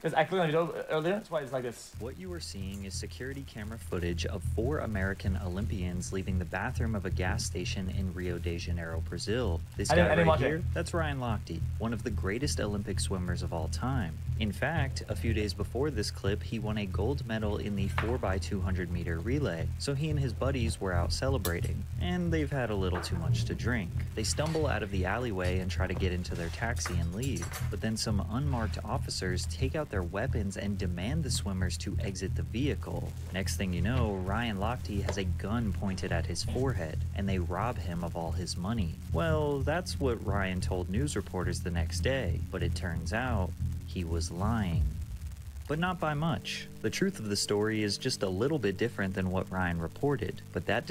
Because I clicked on the video earlier, that's why it's like this. What you are seeing is security camera footage of 4 American Olympians leaving the bathroom of a gas station in Rio de Janeiro, Brazil. This guy right here, that's Ryan Lochte, one of the greatest Olympic swimmers of all time. In fact, a few days before this clip, he won a gold medal in the 4x200 meter relay, so he and his buddies were out celebrating, and they've had a little too much to drink. They stumble out of the alleyway and try to get into their taxi and leave, but then some unmarked officers take out their weapons and demand the swimmers to exit the vehicle. Next thing you know, Ryan Lochte has a gun pointed at his forehead, and they rob him of all his money. Well, that's what Ryan told news reporters the next day, but it turns out he was lying. But not by much. The truth of the story is just a little bit different than what Ryan reported, but that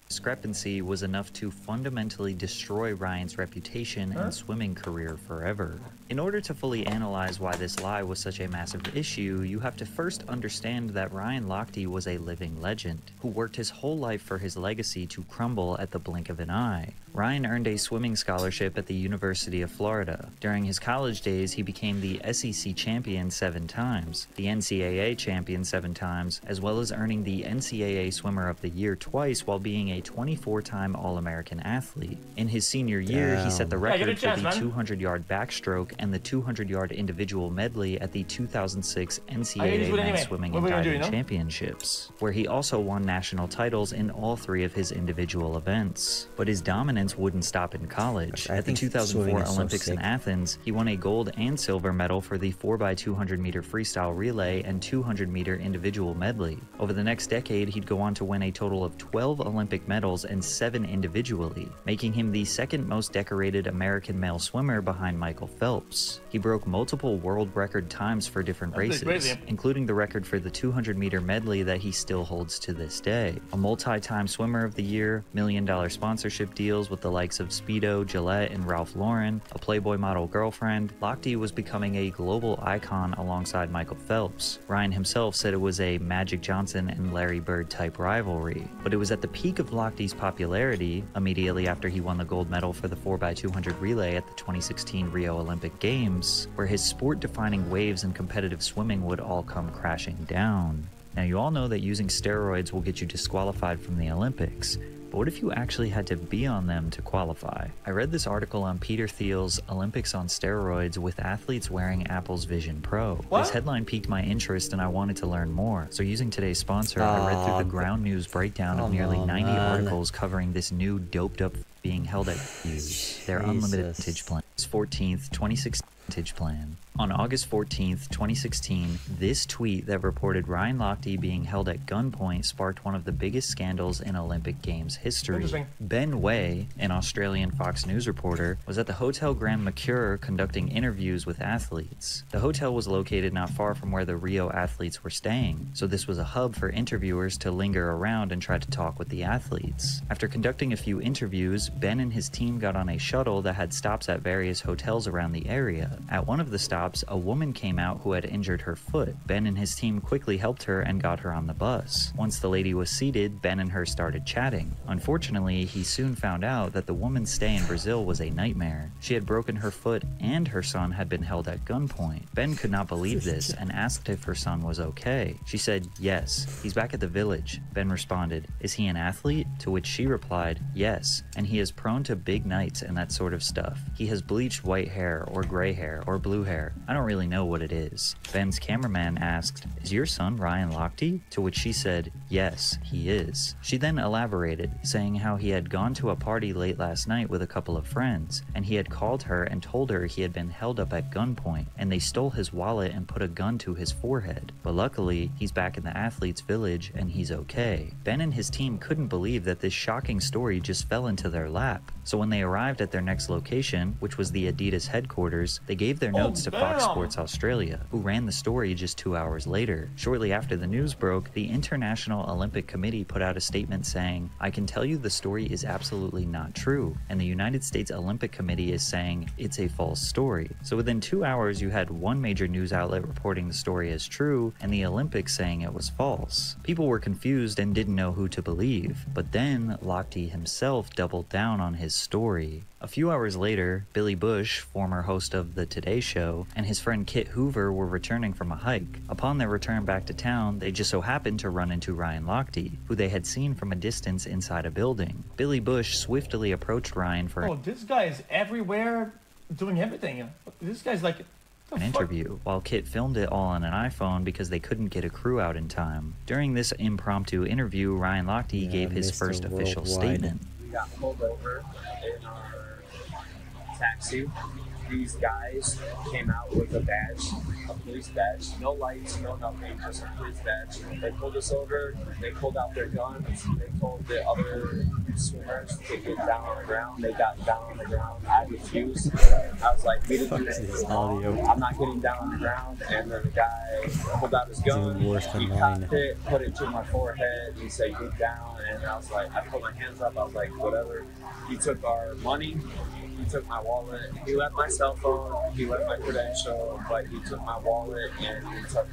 discrepancy was enough to fundamentally destroy Ryan's reputation and swimming career forever. In order to fully analyze why this lie was such a massive issue, you have to first understand that Ryan Lochte was a living legend, who worked his whole life for his legacy to crumble at the blink of an eye. Ryan earned a swimming scholarship at the University of Florida. During his college days, he became the SEC champion 7 times, the NCAA champion 7 times, as well as earning the NCAA Swimmer of the Year twice while being a 24-time All-American athlete. In his senior year, he set the record for the 200-yard backstroke and the 200-yard individual medley at the 2006 NCAA Men's Swimming and Diving Championships, where he also won national titles in all 3 of his individual events. But his dominance wouldn't stop in college. At the 2004 Olympics in Athens, he won a gold and silver medal for the 4x200 meter freestyle relay and 200 meter individual medley. Over the next decade, he'd go on to win a total of 12 Olympic medals and 7 individually, making him the 2nd most decorated American male swimmer behind Michael Phelps. He broke multiple world record times for different races, including the record for the 200 meter medley that he still holds to this day. A multi-time swimmer of the year, $1 million sponsorship deals with the likes of Speedo, Gillette, and Ralph Lauren, a Playboy model girlfriend, Lochte was becoming a global icon alongside Michael Phelps. Ryan himself said it was a Magic Johnson and Larry Bird type rivalry, but it was at the peak of Lochte's popularity, immediately after he won the gold medal for the 4x200 relay at the 2016 Rio Olympic Games, where his sport-defining waves in competitive swimming would all come crashing down. Now, you all know that using steroids will get you disqualified from the Olympics, but what if you actually had to be on them to qualify? I read this article on Peter Thiel's Olympics on Steroids with athletes wearing Apple's Vision Pro. This headline piqued my interest and I wanted to learn more. So using today's sponsor, I read through the Ground News breakdown of nearly 90 articles covering this new doped up being held at use. Their unlimited vintage plan. 14th, 2016 vintage plan. On August 14th, 2016, this tweet that reported Ryan Lochte being held at gunpoint sparked one of the biggest scandals in Olympic Games history. Ben Way, an Australian Fox News reporter, was at the Hotel Grand Mercure conducting interviews with athletes. The hotel was located not far from where the Rio athletes were staying, so this was a hub for interviewers to linger around and try to talk with the athletes. After conducting a few interviews, Ben and his team got on a shuttle that had stops at various hotels around the area. At one of the stops, a woman came out who had injured her foot. Ben and his team quickly helped her and got her on the bus. Once the lady was seated, Ben and her started chatting. Unfortunately, he soon found out that the woman's stay in Brazil was a nightmare. She had broken her foot and her son had been held at gunpoint. Ben could not believe this and asked if her son was okay. She said, "Yes, he's back at the village." Ben responded, "Is he an athlete?" To which she replied, "Yes, and he is prone to big nights and that sort of stuff. He has bleached white hair or gray hair or blue hair. I don't really know what it is." Ben's cameraman asked, "Is your son Ryan Lochte?" To which she said, "Yes, he is." She then elaborated, saying how he had gone to a party late last night with a couple of friends, and he had called her and told her he had been held up at gunpoint, and they stole his wallet and put a gun to his forehead. But luckily, he's back in the athletes' village and he's okay. Ben and his team couldn't believe that this shocking story just fell into their lap. So when they arrived at their next location, which was the Adidas headquarters, they gave their notes to Fox Sports Australia, who ran the story just 2 hours later. Shortly after the news broke, the International Olympic Committee put out a statement saying, "I can tell you the story is absolutely not true," and the United States Olympic Committee is saying it's a false story. So within 2 hours, you had one major news outlet reporting the story as true, and the Olympics saying it was false. People were confused and didn't know who to believe, but then Lochte himself doubled down on his his story. A few hours later, Billy Bush, former host of The Today Show, and his friend Kit Hoover were returning from a hike. Upon their return back to town, they just so happened to run into Ryan Lochte, who they had seen from a distance inside a building. Billy Bush swiftly approached Ryan for this guy is everywhere doing everything. This guy's like an interview, while Kit filmed it all on an iPhone because they couldn't get a crew out in time. During this impromptu interview, Ryan Lochte gave his first official statement. We got pulled over in our taxi. These guys came out with a badge, a police badge, no lights, no nothing, just a police badge. They pulled us over, they pulled out their guns, they told the other swimmers to get down on the ground. They got down on the ground. I refused. I was like, we didn't do anything wrong. I'm not getting down on the ground. And then the guy pulled out his gun, he cocked it, put it to my forehead, he said, get down. And I was like, I put my hands up, I was like, whatever. He took our money. He took my wallet. He left my cell phone. He left my credential, but he took my wallet and he took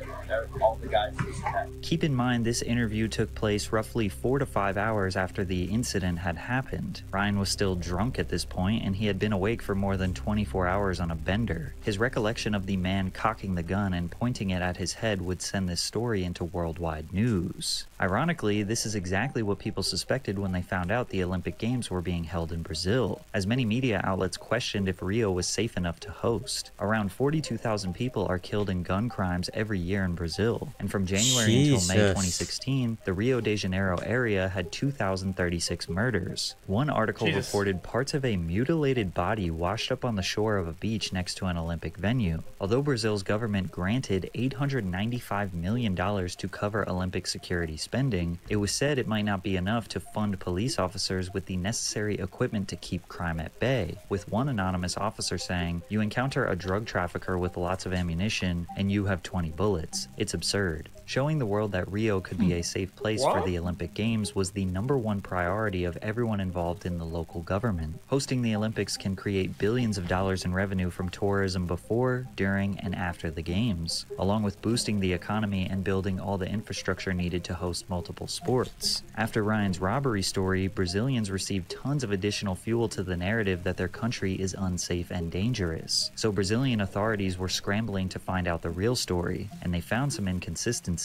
all the guys' had. Keep in mind, this interview took place roughly 4 to 5 hours after the incident had happened. Ryan was still drunk at this point, and he had been awake for more than 24 hours on a bender. His recollection of the man cocking the gun and pointing it at his head would send this story into worldwide news. Ironically, this is exactly what people suspected when they found out the Olympic Games were being held in Brazil, as many media outlets questioned if Rio was safe enough to host. Around 42,000 people are killed in gun crimes every year in Brazil, and from January until May 2016, the Rio de Janeiro area had 2,036 murders. One article reported parts of a mutilated body washed up on the shore of a beach next to an Olympic venue. Although Brazil's government granted $895 million to cover Olympic security spending, it was said it might not be enough to fund police officers with the necessary equipment to keep crime at bay, with one anonymous officer saying, "You encounter a drug trafficker with lots of ammunition and you have 20 bullets. It's absurd." Showing the world that Rio could be a safe place for the Olympic Games was the #1 priority of everyone involved in the local government. Hosting the Olympics can create billions of dollars in revenue from tourism before, during, and after the Games, along with boosting the economy and building all the infrastructure needed to host multiple sports. After Ryan's robbery story, Brazilians received tons of additional fuel to the narrative that their country is unsafe and dangerous. So Brazilian authorities were scrambling to find out the real story, and they found some inconsistencies.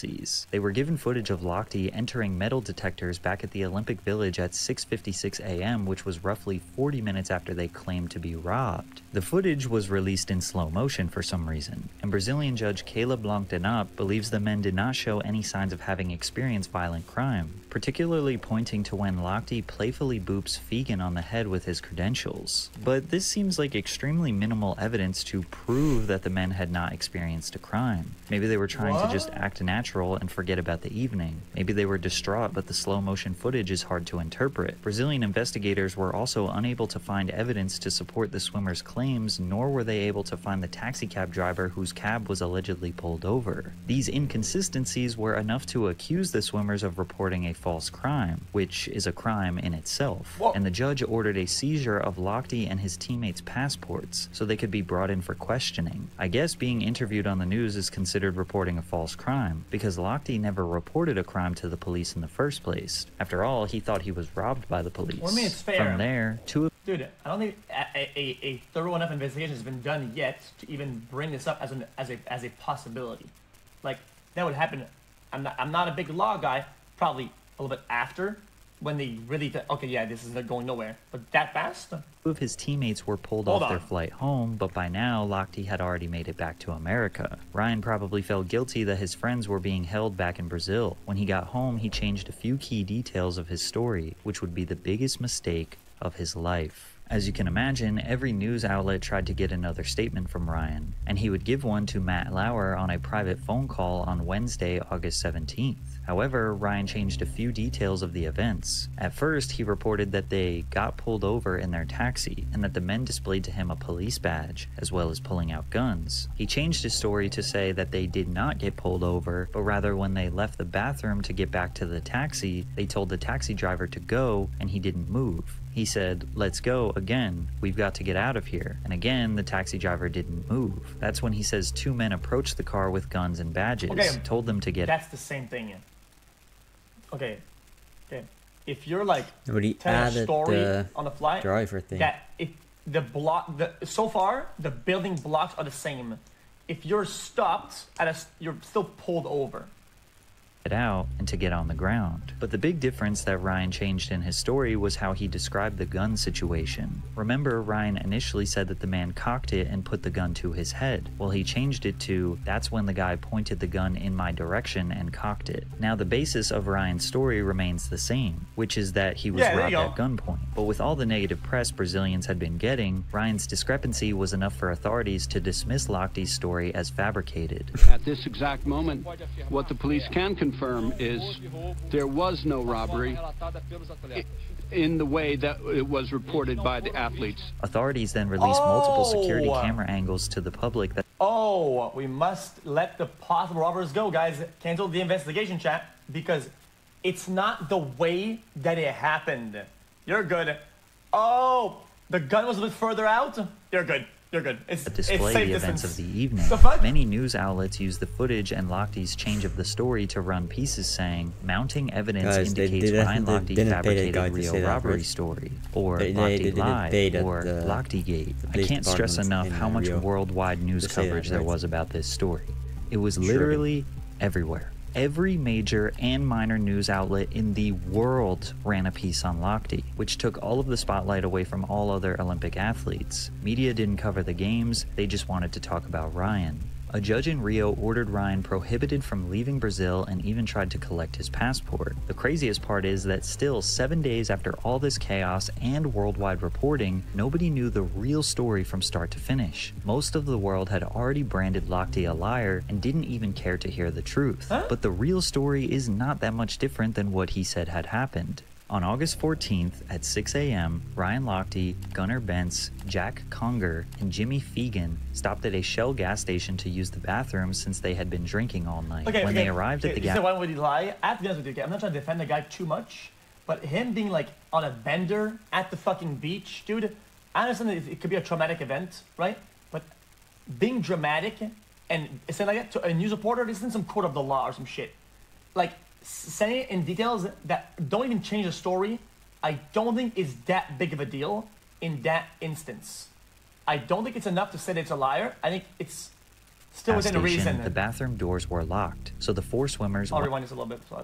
They were given footage of Lochte entering metal detectors back at the Olympic Village at 6:56 a.m., which was roughly 40 minutes after they claimed to be robbed. The footage was released in slow motion for some reason, and Brazilian judge Caleb Londenap believes the men did not show any signs of having experienced violent crime, particularly pointing to when Lochte playfully boops Fegan on the head with his credentials. But this seems like extremely minimal evidence to prove that the men had not experienced a crime. Maybe they were trying to just act natural and forget about the evening. Maybe they were distraught, but the slow motion footage is hard to interpret. Brazilian investigators were also unable to find evidence to support the swimmers' claims, nor were they able to find the taxicab driver whose cab was allegedly pulled over. These inconsistencies were enough to accuse the swimmers of reporting a false crime, which is a crime in itself. And the judge ordered a seizure of Lochte and his teammates' passports so they could be brought in for questioning. I guess being interviewed on the news is considered reporting a false crime, because Lochte never reported a crime to the police in the first place. After all, he thought he was robbed by the police. Well, I mean, it's fair. From there, Dude, I don't think a thorough enough investigation has been done yet to even bring this up as a possibility. Like, that would happen. I'm not a big law guy. Probably a little bit after, when they really okay, yeah, this is going nowhere. But that fast? Two of his teammates were pulled off their flight home, but by now, Lochte had already made it back to America. Ryan probably felt guilty that his friends were being held back in Brazil. When he got home, he changed a few key details of his story, which would be the biggest mistake of his life. As you can imagine, every news outlet tried to get another statement from Ryan, and he would give one to Matt Lauer on a private phone call on Wednesday, August 17th. However, Ryan changed a few details of the events. At first, he reported that they got pulled over in their taxi and that the men displayed to him a police badge, as well as pulling out guns. He changed his story to say that they did not get pulled over, but rather when they left the bathroom to get back to the taxi, they told the taxi driver to go and he didn't move. He said, "Let's go again. We've got to get out of here." And again, the taxi driver didn't move. That's when he says two men approached the car with guns and badges, told them to get... That's the same thing. Okay. if you're like But he telling a added story the on the fly, driver thing. that if so far the building blocks are the same. If you're stopped you're still pulled over. It out and to get on the ground. But the big difference that Ryan changed in his story was how he described the gun situation. Remember, Ryan initially said that the man cocked it and put the gun to his head. Well, he changed it to, that's when the guy pointed the gun in my direction and cocked it. Now, the basis of Ryan's story remains the same, which is that he was robbed at gunpoint. But with all the negative press Brazilians had been getting, Ryan's discrepancy was enough for authorities to dismiss Lochtey's story as fabricated. At this exact moment, what the police can confirm is there was no robbery in the way that it was reported by the athletes. Authorities then released multiple security camera angles to the public that... We must let the possible robbers go, guys. Cancel the investigation, chat, because it's not the way that it happened. You're good. Oh, the gun was a bit further out. You're good. You're good. It's display safe the distance. events of the evening. Many news outlets use the footage and Lochtey's change of the story to run pieces saying, mounting evidence indicates Ryan Lochtey fabricated Rio robbery story, or Lochtey lied, or Lochtey-gate. I can't stress enough how much worldwide news coverage there was about this story. It was literally everywhere. Every major and minor news outlet in the world ran a piece on Lochtey, which took all of the spotlight away from all other Olympic athletes. Media didn't cover the games, they just wanted to talk about Ryan. A judge in Rio ordered Ryan prohibited from leaving Brazil and even tried to collect his passport. The craziest part is that still 7 days after all this chaos and worldwide reporting, nobody knew the real story from start to finish. Most of the world had already branded Lochtey a liar and didn't even care to hear the truth. But the real story is not that much different than what he said had happened. On August 14th at 6 a.m., Ryan Lochtey, Gunnar Bentz, Jack Conger, and Jimmy Fegan stopped at a Shell gas station to use the bathroom since they had been drinking all night. When they arrived at the gas... Why would he lie? I have to be honest with you, I'm not trying to defend the guy too much, but him being like on a bender at the fucking beach, dude, I understand that it could be a traumatic event, right? But being dramatic and saying like that to a news reporter, this isn't some court of the law or some shit. Like, saying it in details that don't even change the story, I don't think is that big of a deal in that instance. I don't think it's enough to say that it's a liar. I think it's still within reason. The bathroom doors were locked, so the four swimmers... I'll rewind this a little bit. So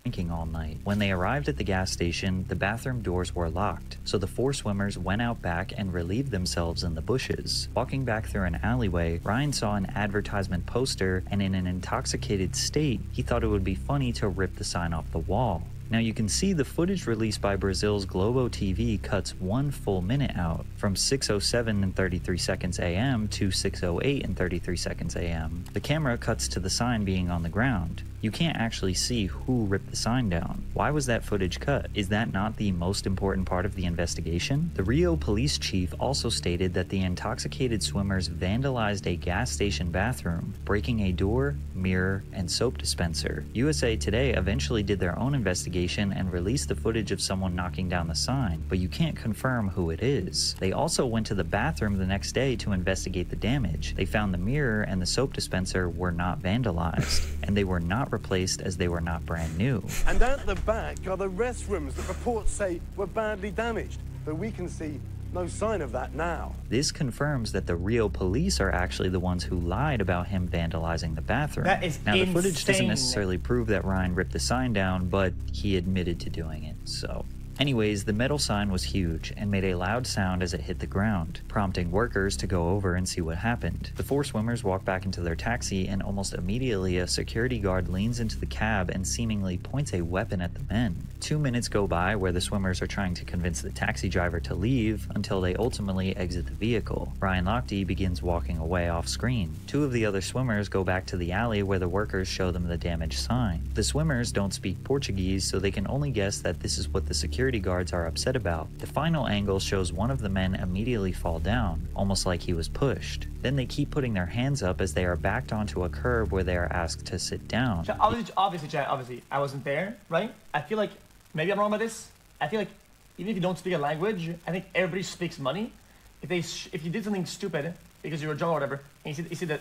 drinking all night. When they arrived at the gas station, the bathroom doors were locked, so the four swimmers went out back and relieved themselves in the bushes. Walking back through an alleyway, Ryan saw an advertisement poster, and in an intoxicated state, he thought it would be funny to rip the sign off the wall. Now you can see the footage released by Brazil's Globo TV cuts 1 full minute out, from 6:07 and 33 seconds AM to 6:08 and 33 seconds AM. The camera cuts to the sign being on the ground. You can't actually see who ripped the sign down. Why was that footage cut? Is that not the most important part of the investigation? The Rio police chief also stated that the intoxicated swimmers vandalized a gas station bathroom, breaking a door, mirror, and soap dispenser. USA Today eventually did their own investigation and released the footage of someone knocking down the sign, but you can't confirm who it is. They also went to the bathroom the next day to investigate the damage. They found the mirror and the soap dispenser were not vandalized, and they were not replaced as they were not brand new. And at the back are the restrooms that reports say were badly damaged, but we can see no sign of that now. This confirms that the Rio police are actually the ones who lied about him vandalizing the bathroom. That is now, insane. The footage doesn't necessarily prove that Ryan ripped the sign down, but he admitted to doing it, so... Anyways, the metal sign was huge and made a loud sound as it hit the ground, prompting workers to go over and see what happened. The four swimmers walk back into their taxi, and almost immediately a security guard leans into the cab and seemingly points a weapon at the men. 2 minutes go by where the swimmers are trying to convince the taxi driver to leave until they ultimately exit the vehicle. Ryan Lochtey begins walking away off screen. 2 of the other swimmers go back to the alley where the workers show them the damaged sign. The swimmers don't speak Portuguese, so they can only guess that this is what the security guards are upset about. The final angle shows one of the men immediately fall down, almost like he was pushed. Then they keep putting their hands up as they are backed onto a curb where they are asked to sit down. Obviously, I wasn't there, right? I feel like, maybe I'm wrong about this, I feel like even if you don't speak a language, I think everybody speaks money. If you did something stupid because you were drunk or whatever, and you see the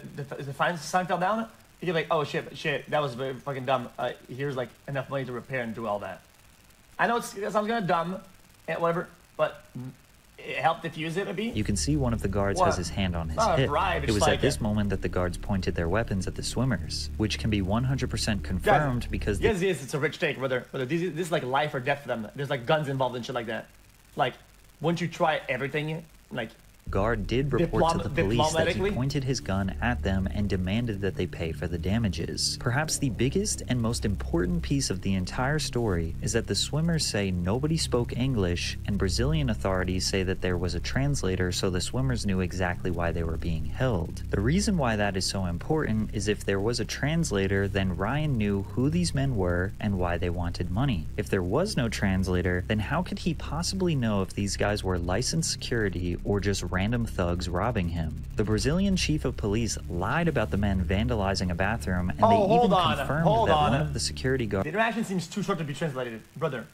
sign fell down, you're like, oh shit, that was very fucking dumb. Here's like enough money to repair and do all that. I know it sounds kind of dumb and whatever, but it helped diffuse it a bit. You can see one of the guards has his hand on his hip. It was at this moment that the guards pointed their weapons at the swimmers, which can be 100% confirmed because... Yes, it's a rich take, brother. This is like life or death for them. There's like guns involved and shit like that. Like, once you try everything, like... Guard did report to the police that he pointed his gun at them and demanded that they pay for the damages. Perhaps the biggest and most important piece of the entire story is that the swimmers say nobody spoke English, and Brazilian authorities say that there was a translator so the swimmers knew exactly why they were being held. The reason why that is so important is if there was a translator, then Ryan knew who these men were and why they wanted money. If there was no translator, then how could he possibly know if these guys were licensed security or just random thugs robbing him? The Brazilian chief of police lied about the men vandalizing a bathroom, and they even confirmed that one of the security guards... The interaction seems too short to be translated. Brother,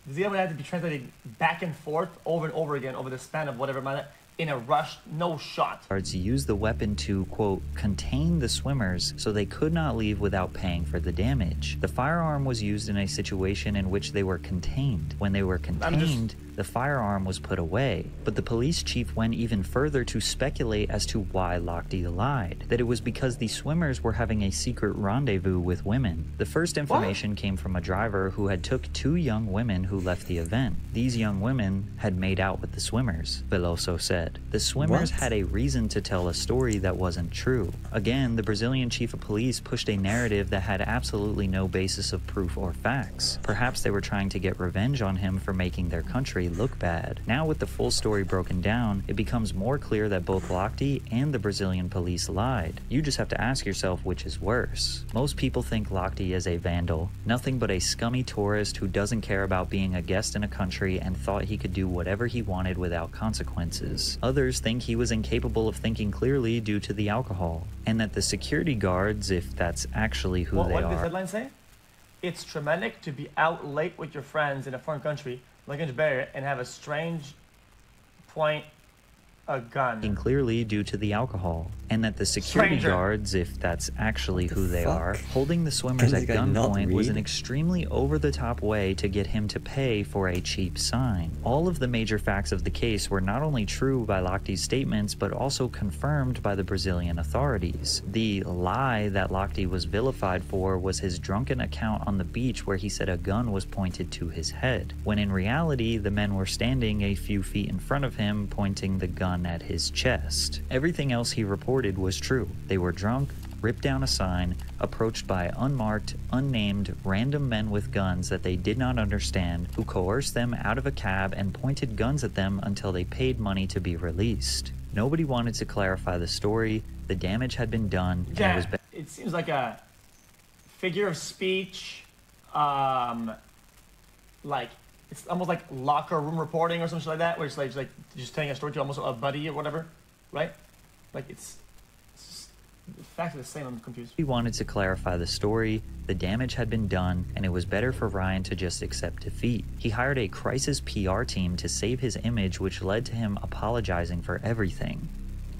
does the other have to be translated back and forth over and over again over the span of whatever minute? In a rush, no shot. Guards used the weapon to, quote, contain the swimmers so they could not leave without paying for the damage. The firearm was used in a situation in which they were contained. When they were contained, the firearm was put away. But the police chief went even further to speculate as to why Lochte lied. That it was because the swimmers were having a secret rendezvous with women. The first information came from a driver who had took 2 young women who left the event. These young women had made out with the swimmers, Veloso said. The swimmers had a reason to tell a story that wasn't true. Again, the Brazilian chief of police pushed a narrative that had absolutely no basis of proof or facts. Perhaps they were trying to get revenge on him for making their country look bad. Now with the full story broken down, it becomes more clear that both Lochte and the Brazilian police lied. You just have to ask yourself which is worse. Most people think Lochte is a vandal, nothing but a scummy tourist who doesn't care about being a guest in a country and thought he could do whatever he wanted without consequences. Others think he was incapable of thinking clearly due to the alcohol, and that the security guards, if that's actually who they are... What did the headline say? It's traumatic to be out late with your friends in a foreign country, looking to bear and have a strange point a gun. Clearly due to the alcohol, and that the security guards, if that's actually who they are, holding the swimmers at gunpoint was an extremely over-the-top way to get him to pay for a cheap sign. All of the major facts of the case were not only true by Lochte's statements, but also confirmed by the Brazilian authorities. The lie that Lochte was vilified for was his drunken account on the beach where he said a gun was pointed to his head, when in reality the men were standing a few feet in front of him pointing the gun at his chest. Everything else he reported was true. They were drunk, ripped down a sign, approached by unmarked, unnamed, random men with guns that they did not understand, who coerced them out of a cab and pointed guns at them until they paid money to be released. Nobody wanted to clarify the story. The damage had been done, and it was it seems like a figure of speech, like it's almost like locker room reporting or something like that, where it's like just telling a story to almost a buddy or whatever, right? Like it's the facts are the same. I'm confused. He wanted to clarify the story. The damage had been done, and it was better for Ryan to just accept defeat. He hired a crisis PR team to save his image, which led to him apologizing for everything.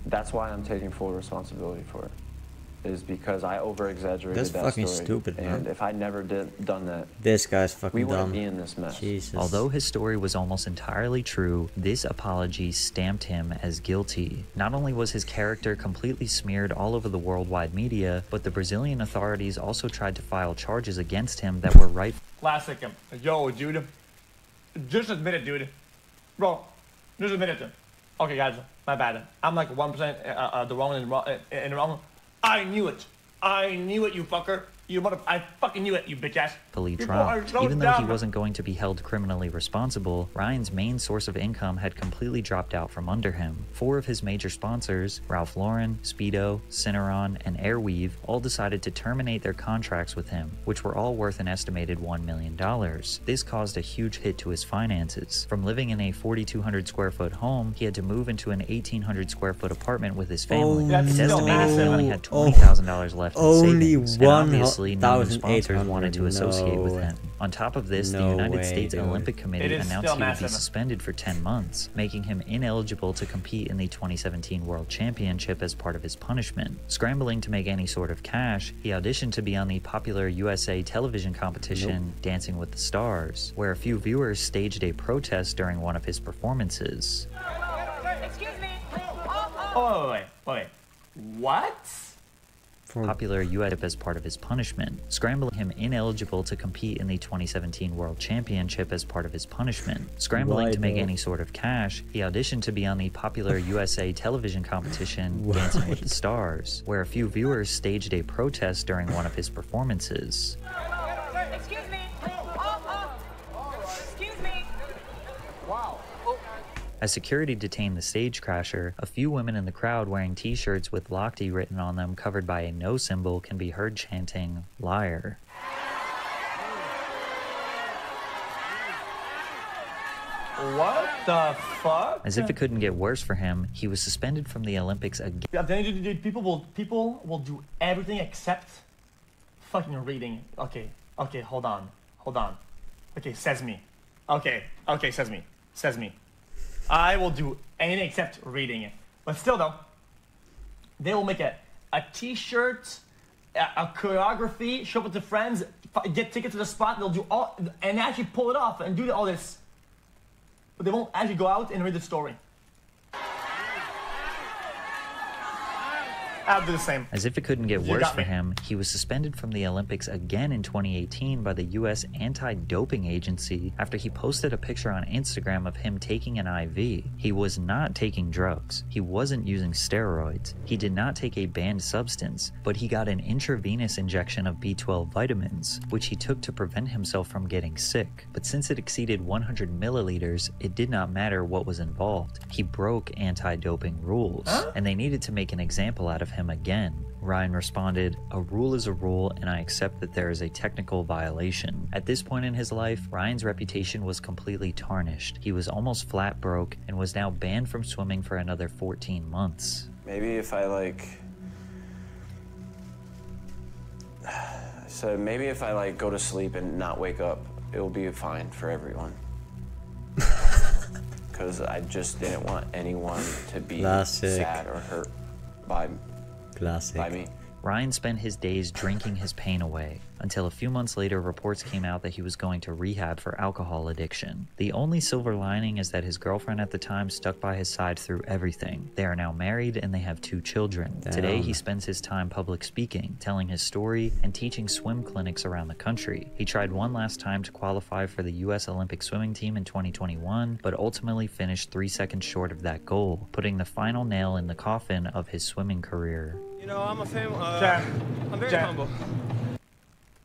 That's why I'm taking full responsibility for it. Is because I over-exaggerated that story. That's fucking stupid, man. And if I never done that, this guy's fucking we dumb. wouldn't be in this mess. Jesus. Although his story was almost entirely true, this apology stamped him as guilty. Not only was his character completely smeared all over the worldwide media, but the Brazilian authorities also tried to file charges against him that were right. Classic him. Yo, dude. Just admit it, dude. Bro, just admit it. Okay, guys, my bad. I'm like 1% the wrong and wrong. I knew it. I knew it, you fucker. You mother... I fucking knew it, you bitch ass. Trial. Even though he wasn't going to be held criminally responsible, Ryan's main source of income had completely dropped out from under him. 4 of his major sponsors, Ralph Lauren, Speedo, Cineron, and Airweave, all decided to terminate their contracts with him, which were all worth an estimated $1 million. This caused a huge hit to his finances. From living in a 4,200 square foot home, he had to move into an 1,800 square foot apartment with his family. It's estimated he only had $20,000 left in savings. Obviously, no new sponsors wanted to associate with him. On top of this, the United States Olympic Committee announced he would be suspended for 10 months, making him ineligible to compete in the 2017 World Championship as part of his punishment. Scrambling to make any sort of cash, he auditioned to be on the popular USA television competition Dancing with the Stars, where a few viewers staged a protest during one of his performances. Excuse me. Oh, wait. What? Popular US as part of his punishment, scrambling him ineligible to compete in the 2017 World Championship as part of his punishment. Scrambling to make any sort of cash, he auditioned to be on the popular USA television competition Dancing with the Stars, where a few viewers staged a protest during one of his performances. Excuse me. Excuse me. Wow. As security detained the stage crasher, a few women in the crowd wearing t-shirts with Lochte written on them covered by a no symbol can be heard chanting, "Liar." What the fuck? As if it couldn't get worse for him, he was suspended from the Olympics again. Dude, people will do everything except fucking reading. Okay, hold on. Okay, says me. Okay, says me. I will do anything except reading it. But still though, they will make a t-shirt, a choreography, show up with their friends, get tickets to the spot, they'll do all, and actually pull it off and do all this. But they won't actually go out and read the story. I'll do the same. As if it couldn't get worse for him, he was suspended from the Olympics again in 2018 by the US Anti-Doping Agency after he posted a picture on Instagram of him taking an IV. He was not taking drugs. He wasn't using steroids. He did not take a banned substance, but he got an intravenous injection of B12 vitamins, which he took to prevent himself from getting sick. But since it exceeded 100 milliliters, it did not matter what was involved. He broke anti-doping rules, and they needed to make an example out of him again. Ryan responded, "A rule is a rule, and I accept that there is a technical violation." At this point in his life, Ryan's reputation was completely tarnished. He was almost flat broke and was now banned from swimming for another 14 months. Maybe if I go to sleep and not wake up, it'll be fine for everyone. Because I just didn't want anyone to be sad or hurt by me. Ryan spent his days drinking his pain away, until a few months later reports came out that he was going to rehab for alcohol addiction. The only silver lining is that his girlfriend at the time stuck by his side through everything. They are now married and they have 2 children. Damn. Today he spends his time public speaking, telling his story, and teaching swim clinics around the country. He tried one last time to qualify for the US Olympic swimming team in 2021, but ultimately finished 3 seconds short of that goal, putting the final nail in the coffin of his swimming career. You know, I'm I'm very humble.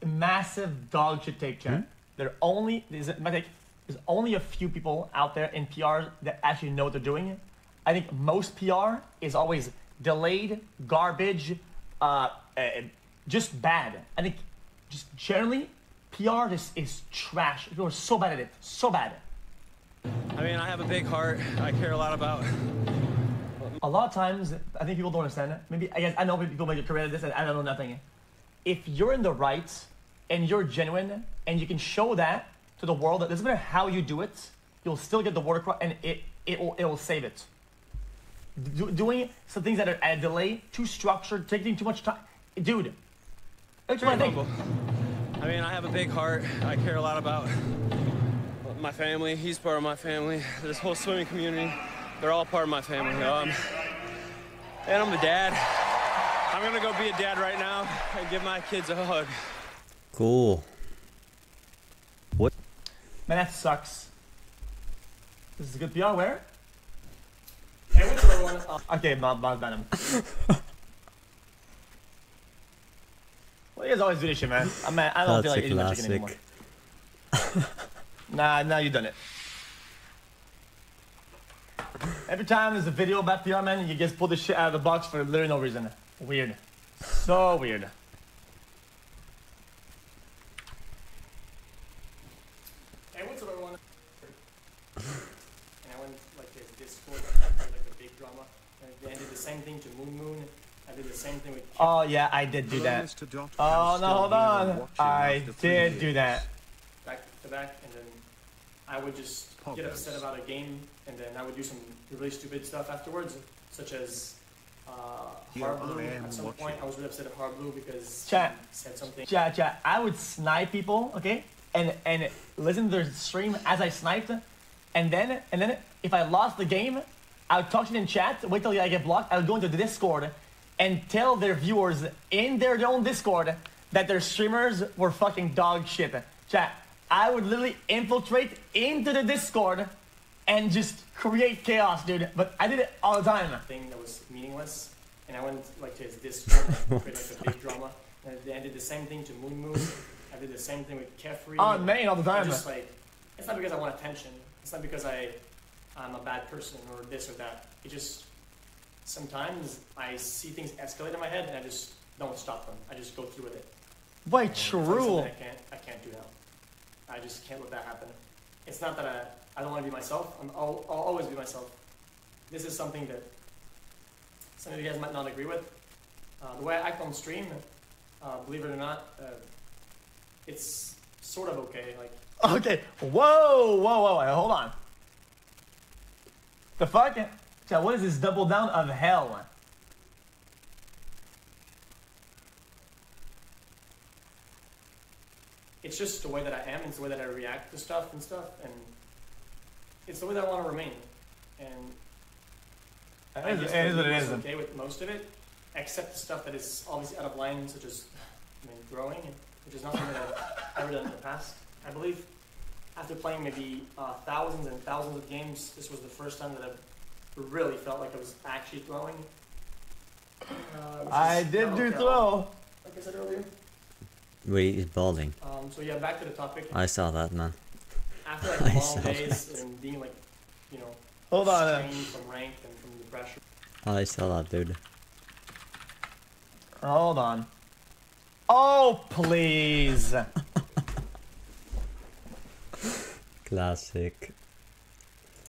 Massive dog shit take, chat. There's only a few people out there in PR that actually know what they're doing. I think most PR is always delayed, garbage, just bad. I think just generally PR is trash. People are so bad at it, so bad. I mean, I have a big heart. I care a lot about. A lot of times, I think people don't understand it. Maybe, I guess, I know people make a career out of this, and I don't know nothing. If you're in the right, and you're genuine, and you can show that to the world, it doesn't matter how you do it, you'll still get the word across, and it will save it. Doing some things that are at a delay, too structured, taking too much time. Dude, that's what I think. I mean, I have a big heart. I care a lot about my family. He's part of my family. This whole swimming community. They're all part of my family. And I'm the dad. I'm gonna go be a dad right now and give my kids a hug. Cool. What? Man, that sucks. This is a good PR. Where? Hey, what's everyone? Okay, not Venom. Well, you guys always do this shit, man. I don't feel like eating my chicken anymore. Nah, you done it. Every time there's a video about PR, man, you just pull this shit out of the box for literally no reason. Weird. So weird. Hey, what's up, everyone? And I went like this Discord, like a big drama. And they did the same thing to Moon. I did the same thing with... Oh, yeah, I did do that. Oh, no, hold on. I did do that. Back to back, and then I would just get upset about a game, and then I would do some really stupid stuff afterwards, such as Hard Blue. At some point, I was really upset at Hard Blue because he said something. Chat, I would snipe people, okay? And listen to their stream as I sniped, and then if I lost the game, I would talk to them in chat, wait till I get blocked, I would go into the Discord and tell their viewers in their own Discord that their streamers were fucking dog shit. Chat, I would literally infiltrate into the Discord and just create chaos, dude. But I did it all the time. Thing that was meaningless, and I went like to his Discord and created like a big drama. And I did the same thing to Moon Moon. I did the same thing with Kefri. Oh man, all the time. Just like, it's not because I want attention. It's not because I'm a bad person or this or that. It just, sometimes I see things escalate in my head and I just don't stop them. I just go through with it. Wait, true. I can't do now. I just can't let that happen. It's not that I don't want to be myself. I'll always be myself. This is something that some of you guys might not agree with. The way I act on stream, believe it or not, it's sort of okay. Like, okay, whoa, hold on. The fuck? So what is this double down of hell? It's just the way that I am, it's the way that I react to stuff, and it's the way that I want to remain. And it is what it is. Okay with most of it, except the stuff that is obviously out of line, such as growing, which is not something that I've ever done in the past. I believe after playing maybe thousands and thousands of games, this was the first time that I've really felt like I was actually throwing. I did do throw, like I said earlier. Wait, he's balding. So yeah, back to the topic. I saw that, man. After like long days and being like, you know, strained from ranked and from the pressure. I saw that, dude. Hold on. Oh, please. Classic.